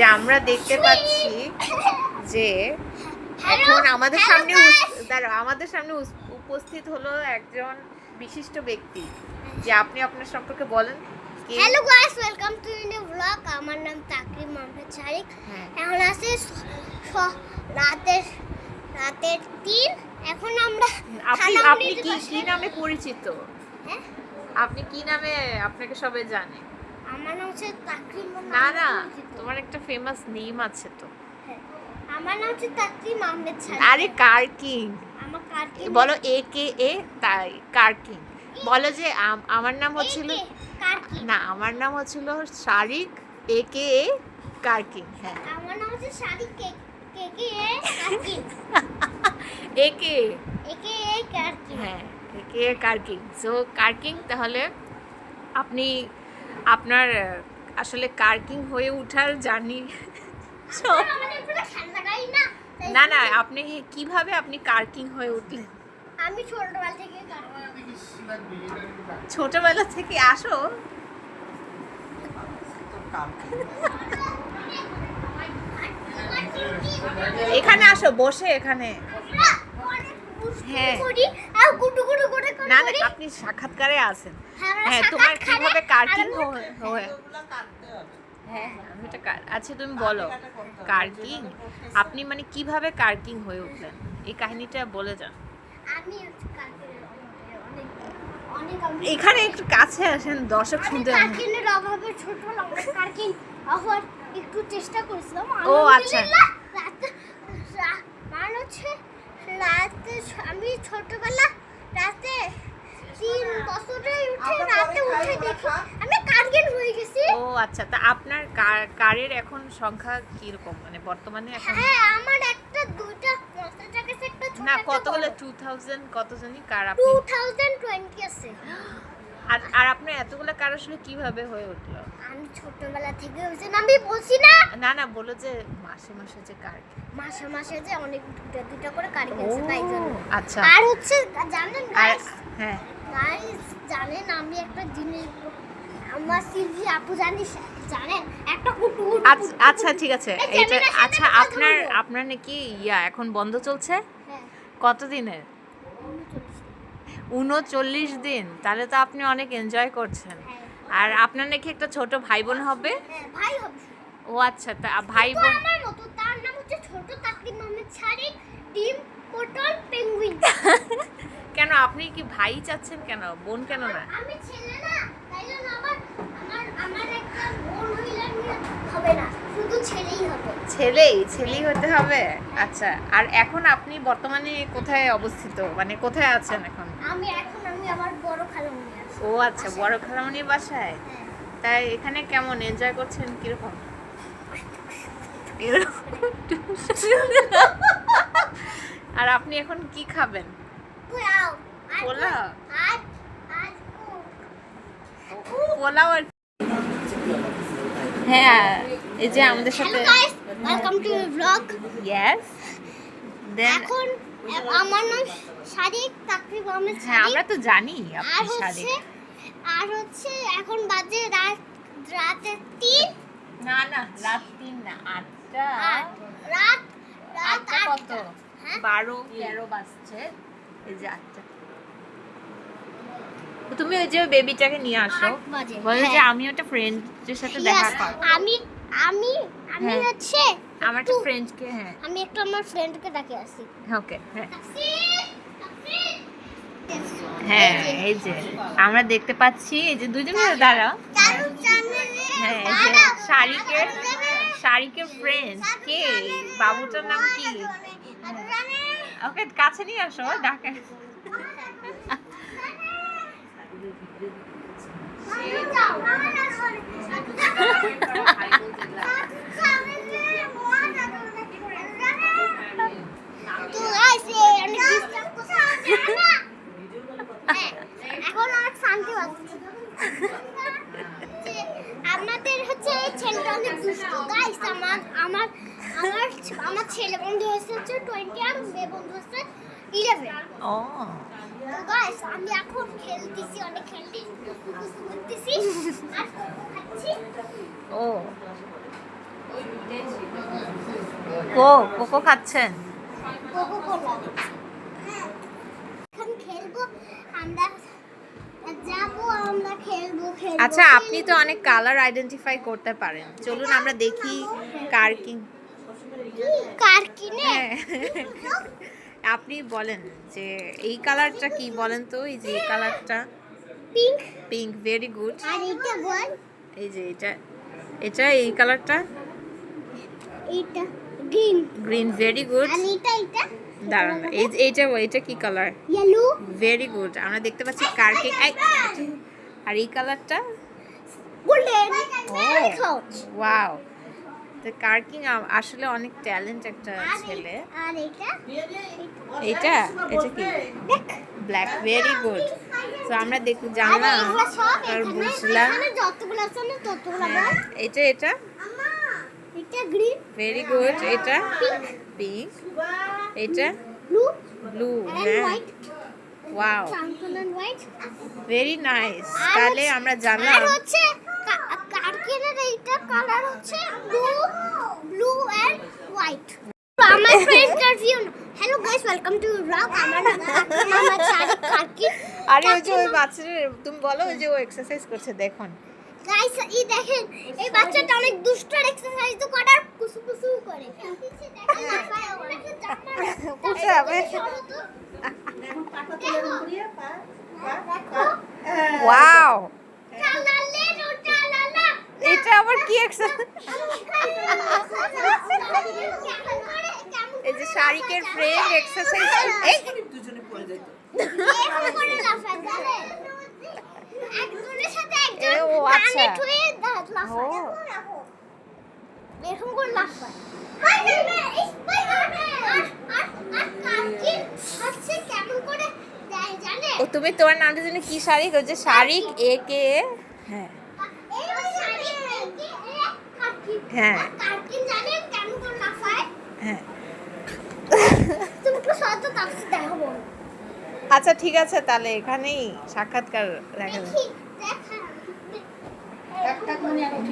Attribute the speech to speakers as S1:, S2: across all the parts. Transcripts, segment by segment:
S1: যে আমরা দেখতে পাচ্ছি যে এখন আমাদের সামনে উপস্থিত হলো একজন বিশিষ্ট ব্যক্তি, যে আপনি আপনার সম্পর্কে বলেন।
S2: Hello guys, welcome to new blog. আমার নাম তাকরিম মোহাম্মদ শারিক। এখন আছে রাতের 3। এখন আমরা
S1: আপনি কি নামে পরিচিত?
S2: হ্যাঁ,
S1: আপনি কি নামে আপনাকে সবাই জানে?
S2: আমার নাম হচ্ছে তাকরিম।
S1: না, তোমার একটা ফেমাস নেম আছে তো।
S2: আমার নাম হচ্ছে তাকরিম আহমেদ শারিক।
S1: আরে কার্কিং,
S2: আমার কার্কিং
S1: বলো AKA তাই কার্কিং। বলো যে আমার নাম হচ্ছিল
S2: কার্কিং।
S1: না, আমার নাম হচ্ছিল শারিক AKA কার্কিং। হ্যাঁ,
S2: আমার নাম হচ্ছে শারিক কেকে কার্কিং।
S1: AKA
S2: কার্কিং।
S1: হ্যাঁ, AKA কার্কিং। সো কার্কিং, তাহলে আপনি আপনার আসলে কার্কিং হয়ে ওঠার জার্নি না, আপনি কিভাবে আপনি কার্কিং হয়ে উঠলেন?
S2: আমি
S1: ছোটবেলা থেকে আসো। এখানে আসো, বসে এখানে। হ্যাঁ, না, আপনি সাক্ষাৎকারে আছেন। হ্যাঁ, তোমার কিভাবে কার্কিং হয়ে আচ্ছা, তুমি বলো কার্কিং, আপনি মানে কিভাবে কার্কিং হয়ে উঠলেন, এই কাহিনীটা বলে যান। এখানে একটু কাছে আসেন, দর্শক শুনতে।
S2: কার্কিংয়ের অভাবে কার্কিং হওয়ার একটু চেষ্টা করেছিলাম।
S1: ও আচ্ছা,
S2: আমি ছোটবেলা রাতে 3 বছরে উঠে দেখি আমি কার্কিং হয়ে গেছি।
S1: ও আচ্ছা, তা আপনার কারের এখন সংখ্যা কিরকম, মানে বর্তমানে এখন?
S2: হ্যাঁ, আমার একটা দুইটা 50 টাকা একটা ছোট
S1: না, কতগুলো 2000 কত জানি কার আপনি?
S2: 2020 আছে।
S1: আর আপনার এতগুলো কার আসলে কিভাবে হয়ে উঠলো?
S2: আমি ছোটবেলা থেকে হইছে না, আমি বলছি না,
S1: না বলো যে মাসে মাসে যে কার,
S2: মাসে যে অনেক দুইটা করে কারি কিনছে, তাই জন্য।
S1: আচ্ছা,
S2: আর হচ্ছে জানেন গাইস,
S1: হ্যাঁ
S2: জানেন আমি একটা জিনিস, আমার সিলভি আপু জানেন একটা
S1: আচ্ছা ঠিক আছে, এটা আচ্ছা, আপনার নাকি এখন বন্ধ চলছে?
S2: হ্যাঁ,
S1: কতদিনের? 39 দিন। তাহলে তো আপনি অনেক এনজয় করছেন। আর আপনার নাকি একটা ছোট ভাই বোন হবে?
S2: হ্যাঁ, ভাই হবে।
S1: ও আচ্ছা, তা ভাই বোন
S2: আমার মতো, তার নাম হচ্ছে ছোট তাকরিম মোহাম্মদ শারিক, টিম পটল পেঙ্গুইন।
S1: কেন আপনি কি ভাই চাচ্ছেন, কেন বোন কেন না?
S2: আমি ছেলে না, তাই জন্য আমার একটা বোন হইলে হবে না, শুধু ছেলেই হবে।
S1: ছেলেই হতে হবে। আচ্ছা, আর এখন আপনি বর্তমানে কোথায় অবস্থিত, মানে কোথায় আছেন এখন?
S2: আমি আমার বড় খালামণি আছে।
S1: ও আচ্ছা, বড় খালামণির বাসায়। তাই এখানে কেমন এনজয় করছেন, কিরকম? আর আপনি এখন কি খাবেন? পোলাও আর হ্যাঁ, এই যে আমাদের সাথে।
S2: Welcome to blog.
S1: ইয়েস, দেন
S2: এখন আমার নাম শারিক তাকরিম আহমেদ শারিক।
S1: হ্যাঁ, আমরা তো জানি আপনি শারিক।
S2: আর হচ্ছে এখন বাজে রাতে 3।
S1: না, রাত 3 না, 8টা।
S2: রাত
S1: 8টা কত?
S2: 8টা।
S1: 12-13 বাজছে। এই যে 8টা। তুমি ওই যে বেবিটাকে নিয়ে আসো, বলে যে আমি একটা ফ্রেন্ডের সাথে দেখা করব।
S2: আমি
S1: হ্যাঁ,
S2: হচ্ছে
S1: আমার একটা ফ্রেন্ডকে, হ্যাঁ
S2: আমি একটা আমার ফ্রেন্ডকে ডাকে আসি।
S1: ওকে, হ্যাঁ এই যে আমরা দেখতে পাচ্ছি, এই যে দুজন মিলে দাঁড়াও। হ্যাঁ, এই যে শারিকের ফ্রেন্ড কে, বাবুটার নাম কি? ওকে কাছে নিয়ে আসো, ডাকে।
S2: এখন অনেক শান্তি পাচ্ছি। আপনাদের হচ্ছে ছেলেটা অনেক দুষ্টু গাইস। আমার ছেলে বন্ধু হচ্ছে 20 আর মেয়ে বন্ধু হচ্ছে 11।
S1: ও
S2: গাইস, আমি এখন খেলতেছি, অনেক করতেছি আর খাচ্ছি।
S1: ও কোকো খাচ্ছেন?
S2: কোকো-কোলা। এখন খেলবো আমরা, যাবো আমরা খেলবো।
S1: আচ্ছা, আপনি তো অনেক কালার আইডেন্টিফাই করতে পারেন, চলুন আমরা দেখি কার কি।
S2: কার কিনে
S1: হ্যাঁ, আপনি বলেন যে এই কালারটা কি বলেন তো, এই যে এই কালারটা
S2: পিঙ্ক,
S1: পিঙ্ক, ভেরি গুড।
S2: আর এটা বল,
S1: এই যে এটা এটা এই কালারটা
S2: এটা গ্রিন,
S1: গ্রিন, ভেরি গুড।
S2: আর এটা
S1: দাঁড়ান, এই এইটা এইটা কি কালার?
S2: Yellow,
S1: very good. আমরা দেখতে পাচ্ছি কার কেক। আর এই কালারটা
S2: গোল্ডেন,
S1: ও ওয়াও। তো কার্কিং আসলে অনেক ট্যালেন্ট একটা ছেলে।
S2: আর এটা
S1: এটা এটা কি? Black, very good. তো আমরা জানলাম
S2: এগুলো সব
S1: আর
S2: এখানে,
S1: বুঝলাম।
S2: এখানে যতগুলো আছে না ততগুলো বল।
S1: এটা এটা
S2: এটা গ্রিন,
S1: ভেরি গুড। এটা পিঙ্ক, এটা
S2: ব্লু,
S1: ব্লু।
S2: and
S1: হ্যাঁ,
S2: white,
S1: wow,
S2: charcoal and white।
S1: Very nice.
S2: আর
S1: তাহলে
S2: হচ্ছে-
S1: আমরা
S2: আর
S1: জানলাম
S2: হচ্ছে কার্কিনের এইটা কালার হচ্ছে ব্লু এন্ড হোয়াইট। আমার interview. Hello guys, welcome to blog. আমার নাম শারিক কার্কিন।
S1: আরে ওই যে ওই বাচ্চাটা, তুমি বলো ওই যে ও এক্সারসাইজ করছে দেখুন।
S2: গাইস এই দেখেন, এই বাচ্চাটা অনেক দুষ্টার এক্সারসাইজ তো করার কুসু কুসু করে।
S1: বসে হবে। ওয়াও, এটা আবার কি এক্সারসাইজ? এই যে শারিকের ফ্রেন্ড এক্সারসাইজ। এই
S3: দুজনে পড়ে যাইতো।
S1: এ ও আচ্ছা। ও
S2: এরকম করে লাফায়। কেমন করে দেয় জানে?
S1: ও তুমি তোমার নামটা জানি কি? শারিক? ওই যে শারিক এ কে। হ্যাঁ হ্যাঁ
S2: কার্কিন জানে কেমন করে লাফায়?
S1: হ্যাঁ।
S2: তুমি একটু সহজে তাপসি দেখাবো।
S1: আচ্ছা ঠিক আছে, তাহলে এখানেই সাক্ষাৎকার দেখা যাবে।
S2: দেখি দেখা।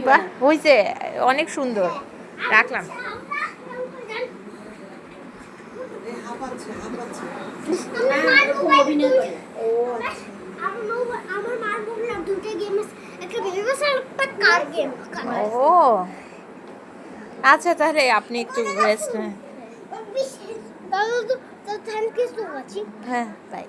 S1: বাহ, হয়েছে, অনেক সুন্দর। রাখলাম।
S3: হাঁপাচ্ছে হাঁপাচ্ছে।
S2: আমার মার বললাম দুটো গেম আছে, একটা বেবি বাস আর একটা কার গেম।
S1: ও আচ্ছা, তাহলে আপনি একটু রেস্ট নেন।
S2: দাদা তো থ্যাংক ইউ সো মাচ।
S1: হ্যাঁ, বাই।